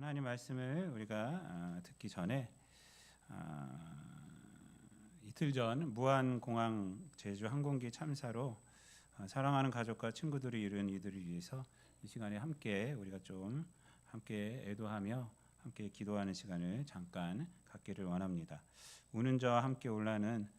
하나님 말씀을 우리가 듣기 전에 이틀 전 무안공항 제주 항공기 참사로 사랑하는 가족과 친구들이 잃은 이들을 위해서 이 시간에 함께 우리가 좀 함께 애도하며 함께 기도하는 시간을 잠깐 갖기를 원합니다. 우는 자와 함께 올라는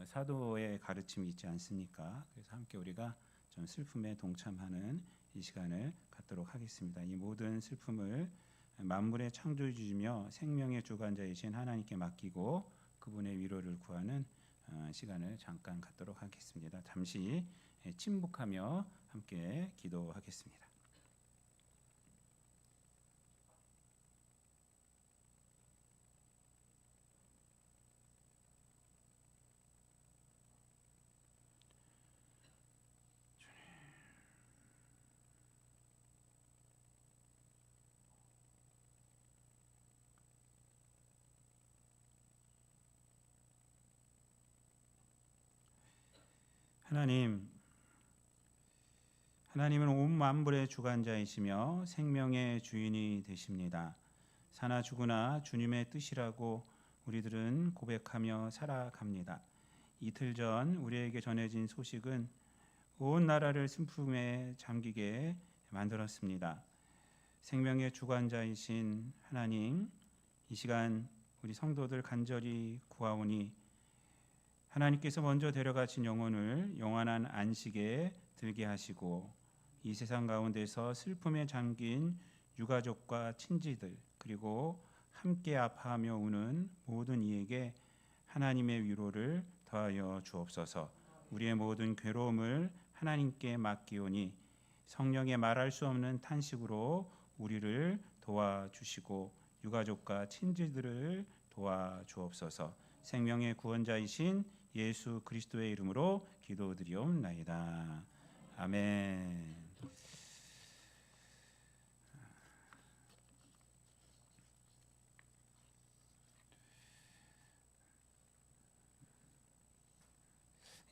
사도의 가르침이 있지 않습니까? 그래서 함께 우리가 좀 슬픔에 동참하는 이 시간을 갖도록 하겠습니다. 이 모든 슬픔을 만물의 창조주이며 생명의 주관자이신 하나님께 맡기고 그분의 위로를 구하는 시간을 잠깐 갖도록 하겠습니다. 잠시 침묵하며 함께 기도하겠습니다. 하나님은 온 만물의 주관자이시며 생명의 주인이 되십니다. 사나 죽으나 주님의 뜻이라고 우리들은 고백하며 살아갑니다. 이틀 전 우리에게 전해진 소식은 온 나라를 슬픔에 잠기게 만들었습니다. 생명의 주관자이신 하나님, 이 시간 우리 성도들 간절히 구하오니 하나님께서 먼저 데려가신 영혼을 영원한 안식에 들게 하시고 이 세상 가운데서 슬픔에 잠긴 유가족과 친지들 그리고 함께 아파하며 우는 모든 이에게 하나님의 위로를 더하여 주옵소서. 우리의 모든 괴로움을 하나님께 맡기오니 성령의 말할 수 없는 탄식으로 우리를 도와주시고 유가족과 친지들을 도와주옵소서. 생명의 구원자이신 예수 그리스도의 이름으로 기도드리옵나이다. 아멘.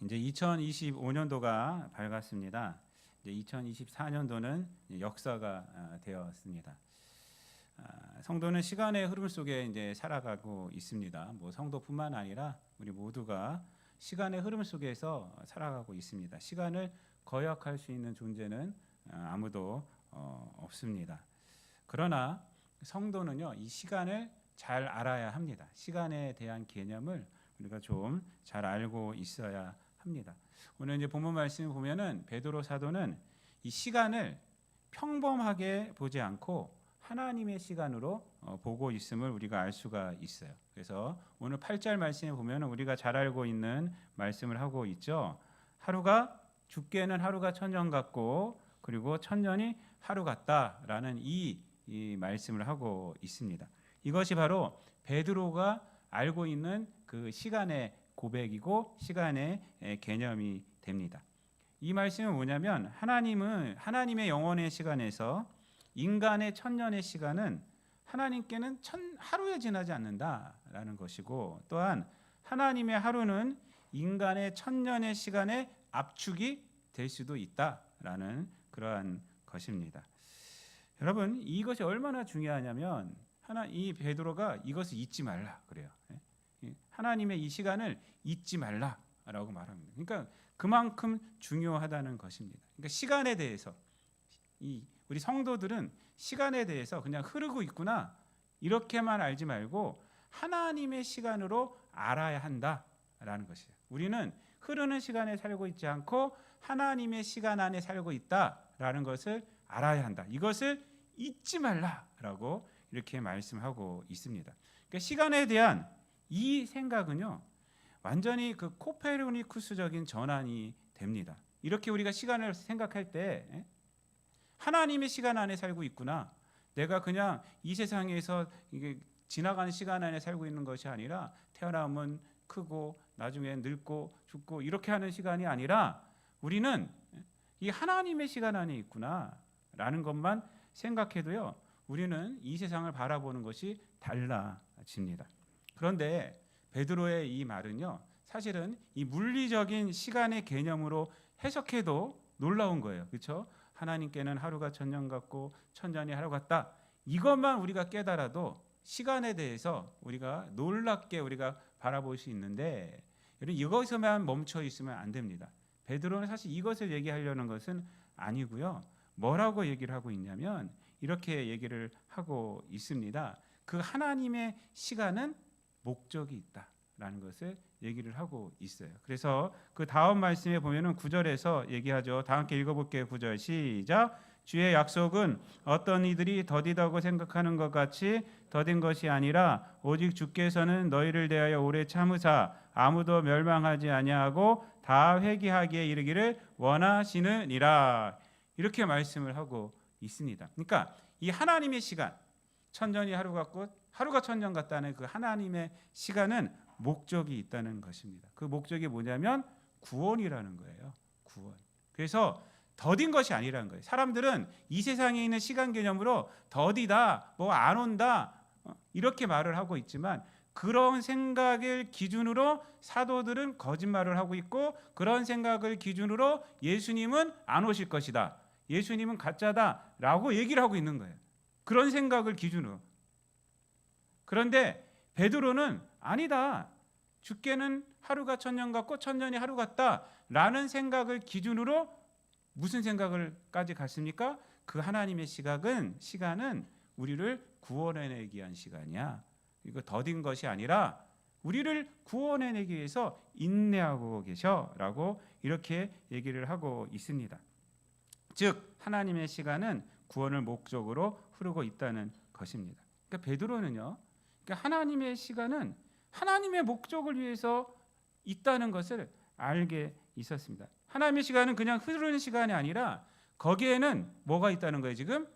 이제 2025년도가 밝았습니다. 이제 2024년도는 역사가 되었습니다. 성도는 시간의 흐름 속에 이제 살아가고 있습니다. 뭐 성도뿐만 아니라 우리 모두가 시간의 흐름 속에서 살아가고 있습니다. 시간을 거역할 수 있는 존재는 아무도 없습니다. 그러나 성도는요, 이 시간을 잘 알아야 합니다. 시간에 대한 개념을 우리가 좀 잘 알고 있어야 합니다. 오늘 이제 본문 말씀을 보면은 베드로 사도는 이 시간을 평범하게 보지 않고 하나님의 시간으로 보고 있음을 우리가 알 수가 있어요. 그래서 오늘 8절 말씀에 보면 우리가 잘 알고 있는 말씀을 하고 있죠. 하루가 죽게는 하루가 천년 같고 그리고 천년이 하루 같다라는 이 말씀을 하고 있습니다. 이것이 바로 베드로가 알고 있는 그 시간의 고백이고 시간의 개념이 됩니다. 이 말씀은 뭐냐면 하나님은 하나님의 영원의 시간에서 인간의 천년의 시간은 하나님께는 하루에 지나지 않는다라는 것이고 또한 하나님의 하루는 인간의 천년의 시간의 압축이 될 수도 있다라는 그러한 것입니다. 여러분 이것이 얼마나 중요하냐면 이 베드로가 이것을 잊지 말라 그래요. 하나님의 이 시간을 잊지 말라라고 말합니다. 그러니까 그만큼 중요하다는 것입니다. 그러니까 시간에 대해서 우리 성도들은 시간에 대해서 그냥 흐르고 있구나 이렇게만 알지 말고 하나님의 시간으로 알아야 한다라는 것이에요. 우리는 흐르는 시간에 살고 있지 않고 하나님의 시간 안에 살고 있다라는 것을 알아야 한다. 이것을 잊지 말라라고 이렇게 말씀하고 있습니다. 그러니까 시간에 대한 이 생각은요 완전히 그 코페르니쿠스적인 전환이 됩니다. 이렇게 우리가 시간을 생각할 때 하나님의 시간 안에 살고 있구나. 내가 그냥 이 세상에서 이게 지나가는 시간 안에 살고 있는 것이 아니라 태어나면 크고 나중에 늙고 죽고 이렇게 하는 시간이 아니라 우리는 이 하나님의 시간 안에 있구나라는 것만 생각해도요 우리는 이 세상을 바라보는 것이 달라집니다. 그런데 베드로의 이 말은요 사실은 이 물리적인 시간의 개념으로 해석해도 놀라운 거예요. 그렇죠? 하나님께는 하루가 천년 같고 천년이 하루 같다. 이것만 우리가 깨달아도 시간에 대해서 우리가 놀랍게 우리가 바라볼 수 있는데, 여러분 이것에만 멈춰 있으면 안 됩니다. 베드로는 사실 이것을 얘기하려는 것은 아니고요. 뭐라고 얘기를 하고 있냐면 이렇게 얘기를 하고 있습니다. 그 하나님의 시간은 목적이 있다라는 것을 얘기를 하고 있어요. 그래서 그 다음 말씀에 보면은 9절에서 얘기하죠. 다 함께 읽어볼게요. 9절 시작. 주의 약속은 어떤 이들이 더디다고 생각하는 것 같이 더딘 것이 아니라 오직 주께서는 너희를 대하여 오래 참으사 아무도 멸망하지 아니하고 다 회개하기에 이르기를 원하시느니라. 이렇게 말씀을 하고 있습니다. 그러니까 이 하나님의 시간, 천년이 하루 같고 하루가 천년 같다는 그 하나님의 시간은 목적이 있다는 것입니다. 그 목적이 뭐냐면 구원이라는 거예요. 구원. 그래서 더딘 것이 아니라는 거예요. 사람들은 이 세상에 있는 시간 개념으로 더디다, 뭐 안 온다 이렇게 말을 하고 있지만, 그런 생각을 기준으로 사도들은 거짓말을 하고 있고, 그런 생각을 기준으로 예수님은 안 오실 것이다, 예수님은 가짜다라고 얘기를 하고 있는 거예요. 그런 생각을 기준으로. 그런데 베드로는 아니다, 주께는 하루가 천년 같고 천년이 하루 같다라는 생각을 기준으로 무슨 생각을까지 갔습니까? 그 하나님의 시간은 우리를 구원해내기 위한 시간이야. 이거 더딘 것이 아니라 우리를 구원해내기 위해서 인내하고 계셔라고 이렇게 얘기를 하고 있습니다. 즉 하나님의 시간은 구원을 목적으로 흐르고 있다는 것입니다. 그러니까 베드로는요, 그러니까 하나님의 시간은 하나님의 목적을 위해서 있다는 것을 알게 있었습니다. 하나님의 시간은 그냥 흐르는 시간이 아니라 거기에는 뭐가 있다는 거예요? 지금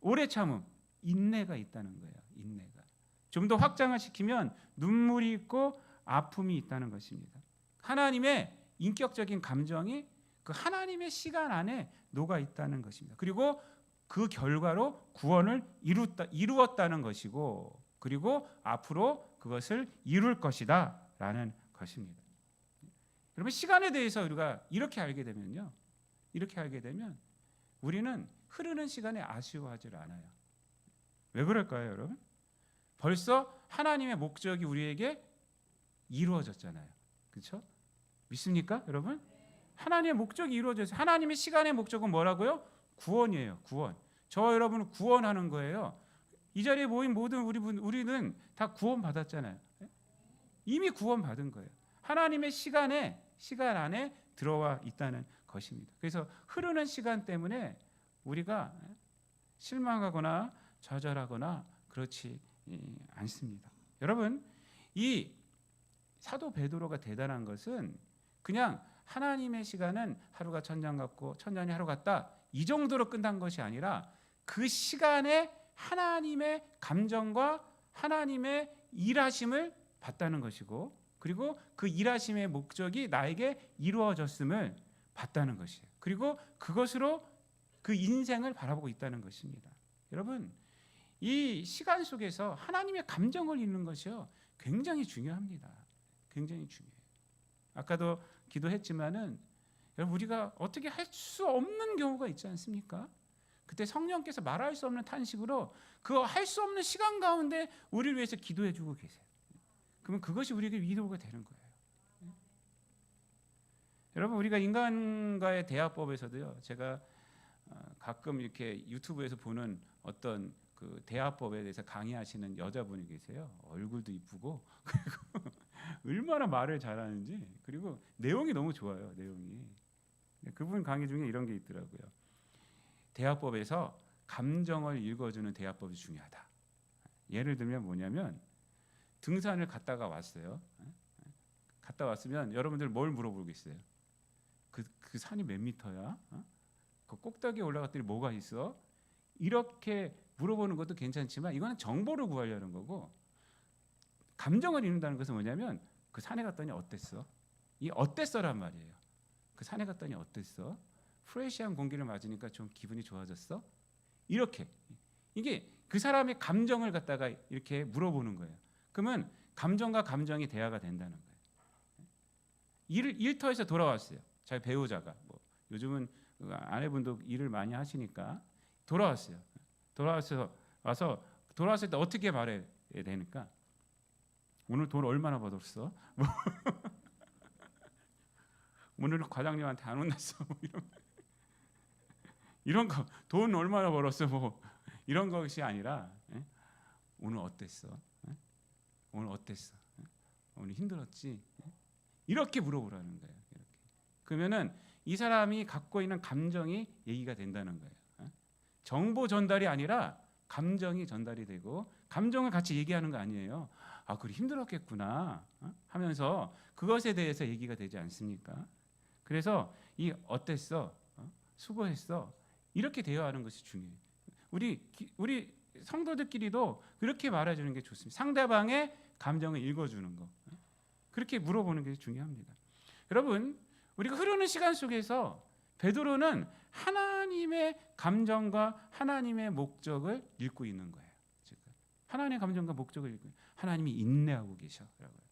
오래 참음, 인내가 있다는 거예요. 인내가. 좀 더 확장을 시키면 눈물이 있고 아픔이 있다는 것입니다. 하나님의 인격적인 감정이 그 하나님의 시간 안에 녹아 있다는 것입니다. 그리고 그 결과로 구원을 이루었다는 것이고, 그리고 앞으로 그것을 이룰 것이다라는 것입니다. 여러분 시간에 대해서 우리가 이렇게 알게 되면 우리는 흐르는 시간에 아쉬워하지 않아요. 왜 그럴까요, 여러분? 벌써 하나님의 목적이 우리에게 이루어졌잖아요. 그렇죠? 믿습니까, 여러분? 하나님의 목적이 이루어졌어요. 하나님의 시간의 목적은 뭐라고요? 구원이에요. 구원. 저 여러분을 구원하는 거예요. 이 자리에 모인 모든 우리는 다 구원 받았잖아요. 이미 구원 받은 거예요. 하나님의 시간 안에 들어와 있다는 것입니다. 그래서 흐르는 시간 때문에 우리가 실망하거나 좌절하거나 그렇지 않습니다. 여러분, 이 사도 베드로가 대단한 것은 그냥 하나님의 시간은 하루가 천년 같고 천년이 하루 같다 이 정도로 끝난 것이 아니라 그 시간에 하나님의 감정과 하나님의 일하심을 봤다는 것이고, 그리고 그 일하심의 목적이 나에게 이루어졌음을 봤다는 것이에요. 그리고 그것으로 그 인생을 바라보고 있다는 것입니다. 여러분, 이 시간 속에서 하나님의 감정을 읽는 것이요 굉장히 중요합니다. 굉장히 중요해요. 아까도 기도했지만은 여러분 우리가 어떻게 할 수 없는 경우가 있지 않습니까? 그때 성령께서 말할 수 없는 탄식으로 그 할 수 없는 시간 가운데 우리를 위해서 기도해 주고 계세요. 그러면 그것이 우리에게 위로가 되는 거예요. 여러분 우리가 인간과의 대화법에서도요, 제가 가끔 이렇게 유튜브에서 보는 어떤 그 대화법에 대해서 강의하시는 여자분이 계세요. 얼굴도 이쁘고 그리고 얼마나 말을 잘하는지, 그리고 내용이 너무 좋아요. 내용이. 그분 강의 중에 이런 게 있더라고요. 대화법에서 감정을 읽어주는 대화법이 중요하다. 예를 들면 뭐냐면 등산을 갔다가 왔어요. 갔다 왔으면 여러분들 뭘 물어보겠어요? 그 산이 몇 미터야? 그 꼭대기에 올라갔더니 뭐가 있어? 이렇게 물어보는 것도 괜찮지만 이거는 정보를 구하려는 거고, 감정을 읽는다는 것은 뭐냐면 그 산에 갔더니 어땠어? 이 어땠어란 말이에요. 그 산에 갔더니 어땠어? 프레시한 공기를 맞으니까 좀 기분이 좋아졌어? 이렇게 이게 그 사람의 감정을 갖다가 이렇게 물어보는 거예요. 그러면 감정과 감정이 대화가 된다는 거예요. 일터에서 돌아왔어요. 잘 배우자가 뭐 요즘은 아내분도 일을 많이 하시니까 돌아왔어요. 돌아와서 와서 돌아왔을 때 어떻게 말해야 되니까 오늘 돈 얼마나 벌었어? 오늘 과장님한테 안 혼났어? 이런 거 돈 얼마나 벌었어? 뭐 이런 것이 아니라 오늘 어땠어? 오늘 어땠어? 오늘 힘들었지? 이렇게 물어보라는 거예요. 이렇게. 그러면은 이 사람이 갖고 있는 감정이 얘기가 된다는 거예요. 정보 전달이 아니라 감정이 전달이 되고 감정을 같이 얘기하는 거 아니에요. 아, 그래 힘들었겠구나 하면서 그것에 대해서 얘기가 되지 않습니까? 그래서 이 어땠어? 수고했어? 이렇게 대화하는 것이 중요해요. 우리 성도들끼리도 그렇게 말해주는 게 좋습니다. 상대방의 감정을 읽어주는 거. 그렇게 물어보는 게 중요합니다. 여러분, 우리가 흐르는 시간 속에서 베드로는 하나님의 감정과 하나님의 목적을 읽고 있는 거예요. 지금 하나님의 감정과 목적을 읽고 하나님이 인내하고 계셔라고요.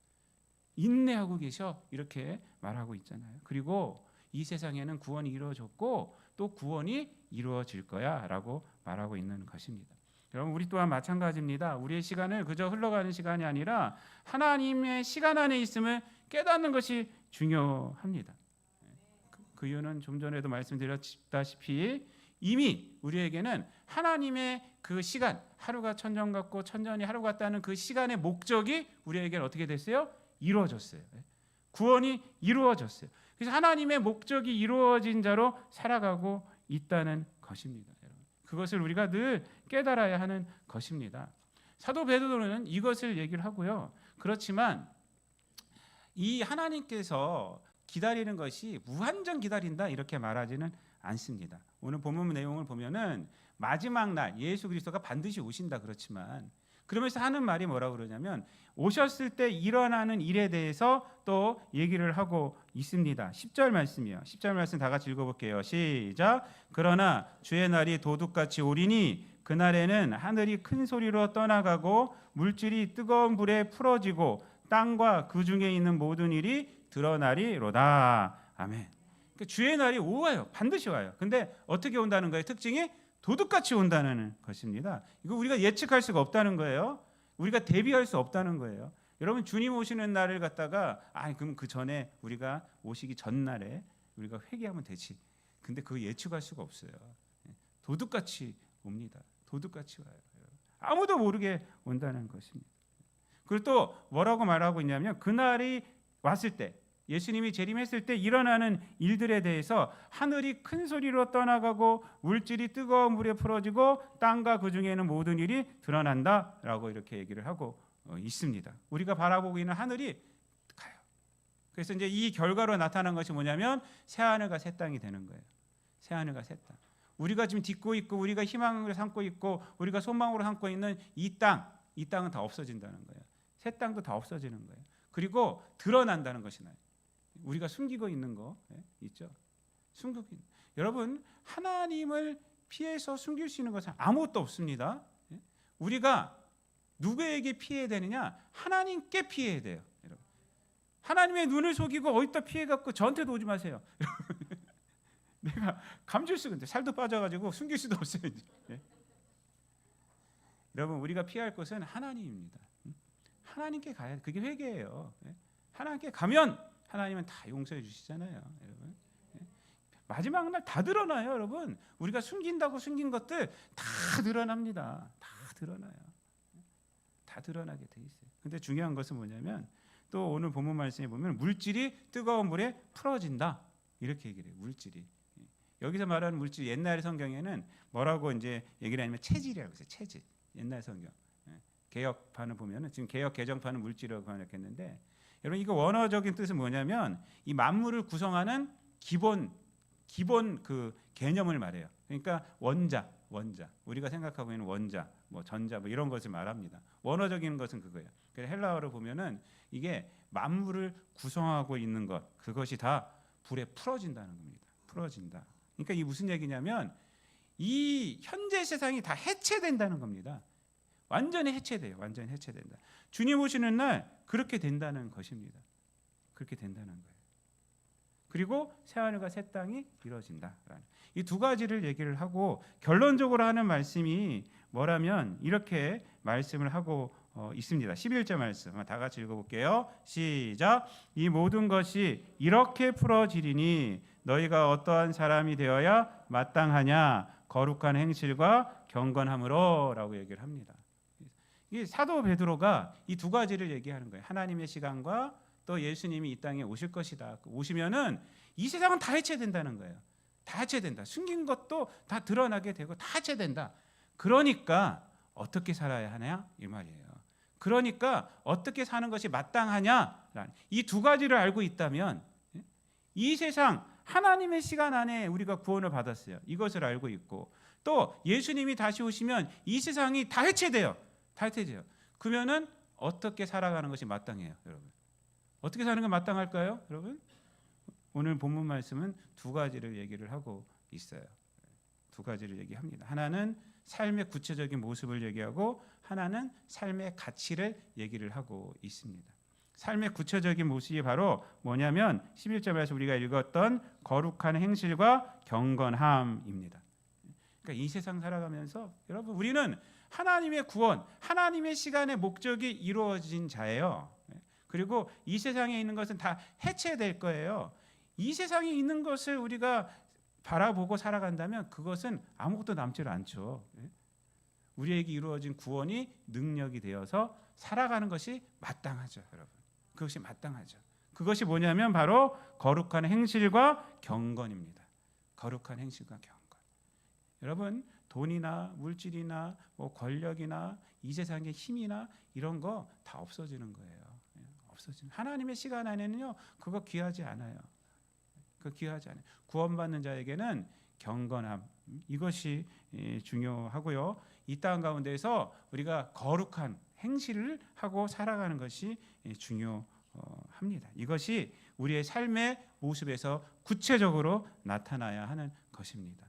인내하고 계셔 이렇게 말하고 있잖아요. 그리고 이 세상에는 구원이 이루어졌고 또 구원이 이루어질 거야라고 말하고 있는 것입니다. 여러분, 우리 또한 마찬가지입니다. 우리의 시간을 그저 흘러가는 시간이 아니라 하나님의 시간 안에 있음을 깨닫는 것이 중요합니다. 그 이유는 좀 전에도 말씀드렸다시피 이미 우리에게는 하나님의 그 시간, 하루가 천년 같고 천년이 하루 같다는 그 시간의 목적이 우리에게는 어떻게 됐어요? 이루어졌어요. 구원이 이루어졌어요. 그래서 하나님의 목적이 이루어진 자로 살아가고 있다는 것입니다. 그것을 우리가 늘 깨달아야 하는 것입니다. 사도 베드로는 이것을 얘기를 하고요. 그렇지만 이 하나님께서 기다리는 것이 무한정 기다린다 이렇게 말하지는 않습니다. 오늘 본문 내용을 보면은 마지막 날 예수 그리스도가 반드시 오신다 그렇지만 그러면서 하는 말이 뭐라고 그러냐면 오셨을 때 일어나는 일에 대해서 또 얘기를 하고 있습니다. 10절 말씀이요. 10절 말씀 다 같이 읽어볼게요. 시작. 그러나 주의 날이 도둑같이 오리니 그날에는 하늘이 큰 소리로 떠나가고 물질이 뜨거운 불에 풀어지고 땅과 그 중에 있는 모든 일이 드러나리로다. 아멘. 그러니까 주의 날이 와요. 반드시 와요. 근데 어떻게 온다는 거예요? 특징이 도둑같이 온다는 것입니다. 이거 우리가 예측할 수가 없다는 거예요. 우리가 대비할 수 없다는 거예요. 여러분, 주님 오시는 날을 갖다가 그럼 그 전에 우리가 오시기 전날에 우리가 회개하면 되지. 근데 그거 예측할 수가 없어요. 도둑같이 옵니다. 도둑같이 와요. 아무도 모르게 온다는 것입니다. 그리고 또 뭐라고 말하고 있냐면 그날이 왔을 때 예수님이 재림했을 때 일어나는 일들에 대해서 하늘이 큰 소리로 떠나가고 물질이 뜨거운 물에 풀어지고 땅과 그 중에 있는 모든 일이 드러난다라고 이렇게 얘기를 하고 있습니다. 우리가 바라보고 있는 하늘이 가요. 그래서 이제 이 결과로 나타난 것이 뭐냐면 새 하늘과 새 땅이 되는 거예요. 새 하늘과 새 땅. 우리가 지금 딛고 있고 우리가 희망으로 삼고 있고 우리가 소망으로 삼고 있는 이 땅은 다 없어진다는 거예요. 새 땅도 다 없어지는 거예요. 그리고 드러난다는 것이 나요. 우리가 숨기고 있는 거 있죠. 숨기고 있는. 여러분, 하나님을 피해서 숨길 수 있는 것은 아무것도 없습니다. 우리가 누구에게 피해야 되느냐? 하나님께 피해야 돼요. 여러분. 하나님의 눈을 속이고 어디다 피해갖고 저한테도 오지 마세요. 내가 감질 수는데 살도 빠져가지고 숨길 수도 없어요. 여러분, 우리가 피할 것은 하나님입니다. 하나님께 가야 돼. 그게 회개예요. 하나님께 가면 하나님은 다 용서해 주시잖아요, 여러분. 마지막 날 다 드러나요, 여러분. 우리가 숨긴다고 숨긴 것들 다 드러납니다. 다 드러나요. 다 드러나게 돼 있어요. 근데 중요한 것은 뭐냐면 또 오늘 본문 말씀에 보면 물질이 뜨거운 물에 풀어진다 이렇게 얘기를 해요. 물질이. 여기서 말하는 물질 옛날 성경에는 뭐라고 이제 얘기를 하냐면 체질이라고 했어요. 체질. 옛날 성경. 개혁판을 보면은 지금 개혁 개정판은 물질이라고 번역했는데 여러분 이거 원어적인 뜻은 뭐냐면 이 만물을 구성하는 기본 그 개념을 말해요. 그러니까 원자 우리가 생각하고 있는 원자, 뭐 전자 뭐 이런 것을 말합니다. 원어적인 것은 그거예요. 그래서 헬라어로 보면은 이게 만물을 구성하고 있는 것 그것이 다 불에 풀어진다는 겁니다. 풀어진다. 그러니까 이게 무슨 얘기냐면 이 현재 세상이 다 해체된다는 겁니다. 완전히 해체돼요. 완전히 해체된다. 주님 오시는 날 그렇게 된다는 것입니다. 그렇게 된다는 거예요. 그리고 새 하늘과 새 땅이 이루어진다. 이 두 가지를 얘기를 하고 결론적으로 하는 말씀이 뭐라면 이렇게 말씀을 하고 있습니다. 11절 말씀 다 같이 읽어볼게요. 시작. 이 모든 것이 이렇게 풀어지리니 너희가 어떠한 사람이 되어야 마땅하냐 거룩한 행실과 경건함으로 라고 얘기를 합니다. 이 사도 베드로가 이 두 가지를 얘기하는 거예요. 하나님의 시간과 또 예수님이 이 땅에 오실 것이다. 오시면은 이 세상은 다 해체된다는 거예요. 다 해체된다. 숨긴 것도 다 드러나게 되고 다 해체된다. 그러니까 어떻게 살아야 하냐 이 말이에요. 그러니까 어떻게 사는 것이 마땅하냐 이 두 가지를 알고 있다면 이 세상 하나님의 시간 안에 우리가 구원을 받았어요. 이것을 알고 있고 또 예수님이 다시 오시면 이 세상이 다 해체돼요. 다 해체돼요. 그러면은 어떻게 살아가는 것이 마땅해요, 여러분? 어떻게 사는 게 마땅할까요, 여러분? 오늘 본문 말씀은 두 가지를 얘기를 하고 있어요. 두 가지를 얘기합니다. 하나는 삶의 구체적인 모습을 얘기하고 하나는 삶의 가치를 얘기를 하고 있습니다. 삶의 구체적인 모습이 바로 뭐냐면 11절에서 우리가 읽었던 거룩한 행실과 경건함입니다. 그러니까 이 세상 살아가면서 여러분 우리는 하나님의 구원, 하나님의 시간의 목적이 이루어진 자예요. 그리고 이 세상에 있는 것은 다 해체될 거예요. 이 세상에 있는 것을 우리가 바라보고 살아간다면 그것은 아무것도 남지 않죠. 우리에게 이루어진 구원이 능력이 되어서 살아가는 것이 마땅하죠, 여러분. 그것이 마땅하죠. 그것이 뭐냐면 바로 거룩한 행실과 경건입니다. 거룩한 행실과 경건. 여러분 돈이나 물질이나 뭐 권력이나 이 세상의 힘이나 이런 거 다 없어지는 거예요. 없어지는. 하나님의 시간 안에는요 그거 귀하지 않아요. 그 귀하지 않아요. 구원받는 자에게는 경건함 이것이 중요하고요. 이 땅 가운데서 우리가 거룩한 행실을 하고 살아가는 것이 중요합니다. 이것이 우리의 삶의 모습에서 구체적으로 나타나야 하는 것입니다.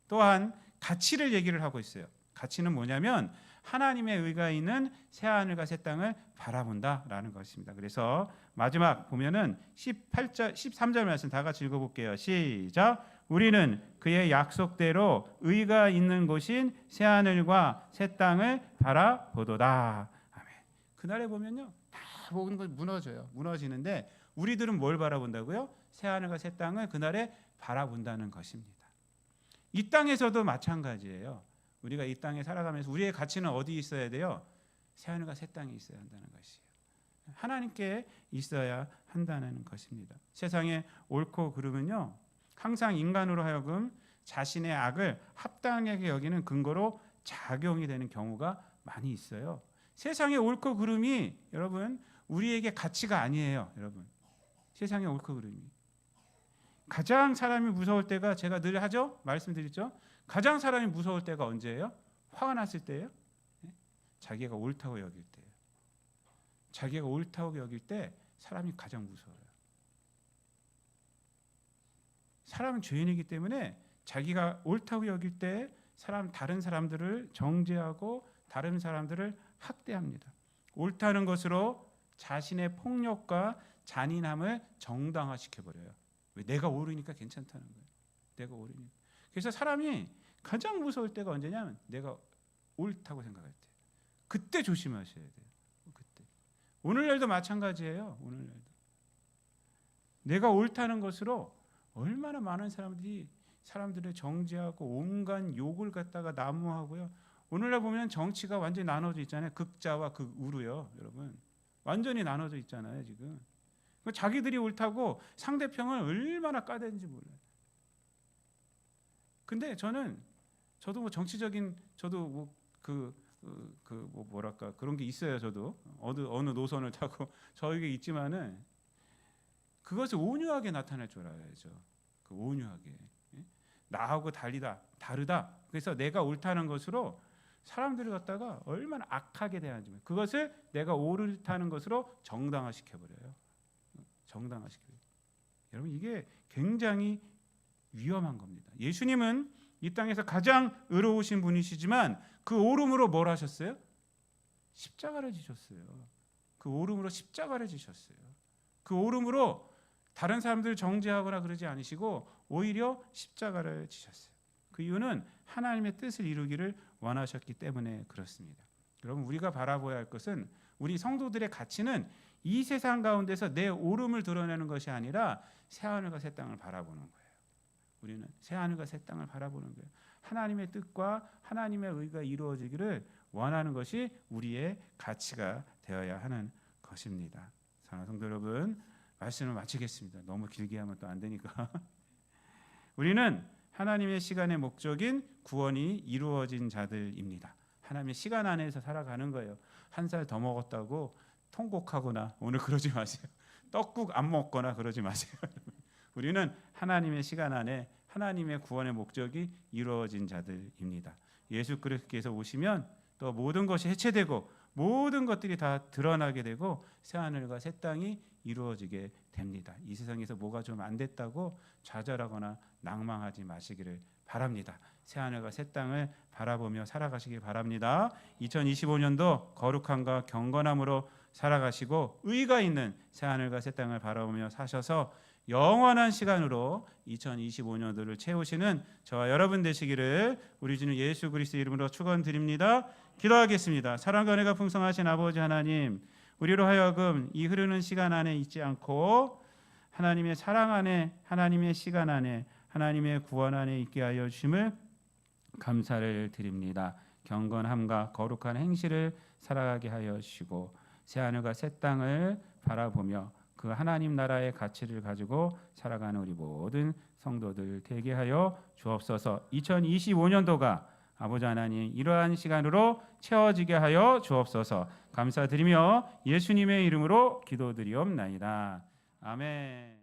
또한 가치를 얘기를 하고 있어요. 가치는 뭐냐면 하나님의 의가 있는 새 하늘과 새 땅을 바라본다라는 것입니다. 그래서 마지막 보면은 18절, 13절 말씀 다 같이 읽어볼게요. 시작. 우리는 그의 약속대로 의가 있는 곳인 새 하늘과 새 땅을 바라보도다. 아멘. 그날에 보면요, 다 모든 걸 무너져요. 무너지는데 우리들은 뭘 바라본다고요? 새 하늘과 새 땅을 그날에 바라본다는 것입니다. 이 땅에서도 마찬가지예요. 우리가 이 땅에 살아가면서 우리의 가치는 어디 있어야 돼요? 새 하늘과 새 땅이 있어야 한다는 것이에요. 하나님께 있어야 한다는 것입니다. 세상의 옳고 그름은요 항상 인간으로 하여금 자신의 악을 합당하게 여기는 근거로 작용이 되는 경우가 많이 있어요. 세상의 옳고 그름이 여러분 우리에게 가치가 아니에요. 여러분 세상의 옳고 그름이 가장 사람이 무서울 때가 제가 늘 하죠? 말씀드렸죠? 가장 사람이 무서울 때가 언제예요? 화가 났을 때예요? 자기가 옳다고 여길 때예요. 자기가 옳다고 여길 때 사람이 가장 무서워요. 사람은 죄인이기 때문에 자기가 옳다고 여길 때 다른 사람들을 정죄하고 다른 사람들을 학대합니다. 옳다는 것으로 자신의 폭력과 잔인함을 정당화시켜버려요. 왜? 내가 옳으니까 괜찮다는 거예요. 내가 옳으니까. 그래서 사람이 가장 무서울 때가 언제냐면 내가 옳다고 생각할 때. 그때 조심하셔야 돼요. 그때. 오늘날도 마찬가지예요. 오늘날도. 내가 옳다는 것으로 얼마나 많은 사람들을 정죄하고 온갖 욕을 갖다가 난무하고요. 오늘날 보면 정치가 완전히 나눠져 있잖아요. 극자와 극우로요, 여러분. 완전히 나눠져 있잖아요, 지금. 자기들이 옳다고 상대편을 얼마나 까대는지 몰라요. 근데 저도 뭐 정치적인 저도 뭐랄까 그런 게 있어요. 저도 어느 노선을 타고 저에게 있지만은 그것을 온유하게 나타낼 줄 알아야죠. 그 온유하게 나하고 다르다. 그래서 내가 옳다는 것으로 사람들을 갖다가 얼마나 악하게 대하는지 그것을 내가 옳다는 것으로 정당화시켜 버려요. 정당화시켜요. 여러분 이게 굉장히 위험한 겁니다. 예수님은 이 땅에서 가장 의로우신 분이시지만 그 오름으로 뭘 하셨어요? 십자가를 지셨어요. 그 오름으로 십자가를 지셨어요. 그 오름으로 다른 사람들 정죄하거나 그러지 않으시고 오히려 십자가를 지셨어요. 그 이유는 하나님의 뜻을 이루기를 원하셨기 때문에 그렇습니다. 여러분, 우리가 바라봐야 할 것은, 우리 성도들의 가치는 이 세상 가운데서 내 옳음을 드러내는 것이 아니라 새하늘과 새 땅을 바라보는 거예요. 우리는 새하늘과 새 땅을 바라보는 거예요. 하나님의 뜻과 하나님의 의가 이루어지기를 원하는 것이 우리의 가치가 되어야 하는 것입니다. 사랑하는 성도 여러분, 말씀을 마치겠습니다. 너무 길게 하면 또 안 되니까. 우리는 하나님의 시간의 목적인 구원이 이루어진 자들입니다. 하나님의 시간 안에서 살아가는 거예요. 한 살 더 먹었다고 통곡하거나 오늘 그러지 마세요. 떡국 안 먹거나 그러지 마세요. 우리는 하나님의 시간 안에 하나님의 구원의 목적이 이루어진 자들입니다. 예수 그리스도께서 오시면 또 모든 것이 해체되고 모든 것들이 다 드러나게 되고 새하늘과 새 땅이 이루어지게 됩니다. 이 세상에서 뭐가 좀 안 됐다고 좌절하거나 낭망하지 마시기를 바랍니다. 새하늘과 새 땅을 바라보며 살아가시기 바랍니다. 2025년도 거룩함과 경건함으로 살아가시고 의가 있는 새하늘과 새 땅을 바라보며 사셔서 영원한 시간으로 2025년도를 채우시는 저와 여러분 되시기를 우리 주님 예수 그리스도 이름으로 축원드립니다. 기도하겠습니다. 사랑과 은혜가 풍성하신 아버지 하나님, 우리로 하여금 이 흐르는 시간 안에 있지 않고 하나님의 사랑 안에, 하나님의 시간 안에, 하나님의 구원 안에 있게 하여 주심을 감사를 드립니다. 경건함과 거룩한 행실을 살아가게 하여 주시고 새하늘과 새 땅을 바라보며 그 하나님 나라의 가치를 가지고 살아가는 우리 모든 성도들 되게 하여 주옵소서. 2025년도가 아버지 하나님 이러한 시간으로 채워지게 하여 주옵소서. 감사드리며 예수님의 이름으로 기도드리옵나이다. 아멘.